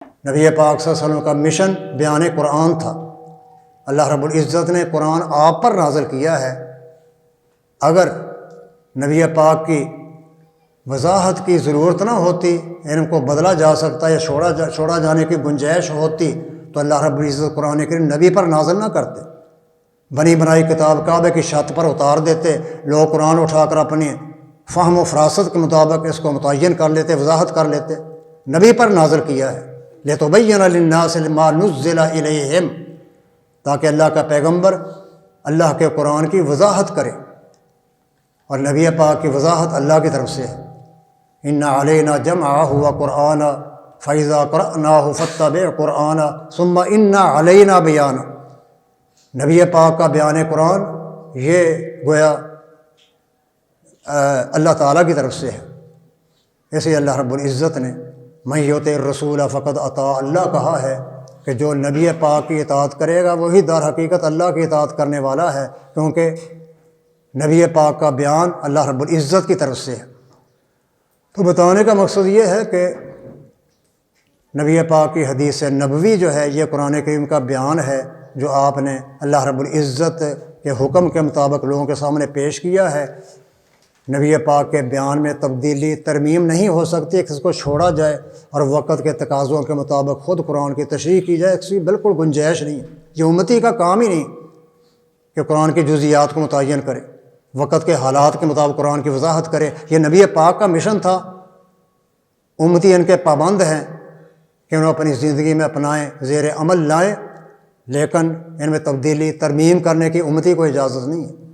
نبی پاک صلی اللہ علیہ وسلم کا مشن بیان قرآن تھا۔ اللہ رب العزت نے قرآن آپ پر نازل کیا ہے۔ اگر نبی پاک کی وضاحت کی ضرورت نہ ہوتی، علم کو بدلا جا سکتا یا چھوڑا جانے کی گنجائش ہوتی تو اللہ رب العزت قرآن کریم نبی پر نازل نہ کرتے، بنی بنائی کتاب کعبے کی چھت پر اتار دیتے، لوگ قرآن اٹھا کر اپنی فہم و فراست کے مطابق اس کو متعین کر لیتے، وضاحت کر لیتے۔ نبی پر نازل کیا ہے لِتُبَيِّنَ لِلنَّاسِ مَا نُزِّلَ إِلَيْهِمْ، تاکہ اللہ کا پیغمبر اللہ کے قرآن کی وضاحت کرے، اور نبی پاک کی وضاحت اللہ کی طرف سے ہے۔ إِنَّ عَلَيْنَا جَمْعَهُ وَقُرْآنَهُ فَإِذَا قَرَأْنَاهُ فَاتَّبِعْ قُرْآنَهُ ثُمَّ إِنَّ عَلَيْنَا بَيَانَهُ۔ نبی پاک کا بیان قرآن یہ گویا اللہ تعالیٰ کی طرف سے ہے۔ اسے اللہ رب العزت نے مَن یُطِعِ الرَّسُولَ فَقَدْ أَطَاعَ اللہ کہا ہے کہ جو نبی پاک کی اطاعت کرے گا وہی در حقیقت اللہ کی اطاعت کرنے والا ہے، کیونکہ نبی پاک کا بیان اللہ رب العزت کی طرف سے ہے۔ تو بتانے کا مقصد یہ ہے کہ نبی پاک کی حدیث نبوی جو ہے یہ قرآن کریم کا بیان ہے، جو آپ نے اللہ رب العزت کے حکم کے مطابق لوگوں کے سامنے پیش کیا ہے۔ نبی پاک کے بیان میں تبدیلی ترمیم نہیں ہو سکتی کہ اس کو چھوڑا جائے اور وقت کے تقاضوں کے مطابق خود قرآن کی تشریح کی جائے، اس کی بالکل گنجائش نہیں ہے۔ یہ امتی کا کام ہی نہیں کہ قرآن کی جزیات کو متعین کرے، وقت کے حالات کے مطابق قرآن کی وضاحت کرے۔ یہ نبی پاک کا مشن تھا، امتی ان کے پابند ہیں کہ انہوں اپنی زندگی میں اپنائیں، زیر عمل لائیں، لیکن ان میں تبدیلی ترمیم کرنے کی امتی کو اجازت نہیں ہے۔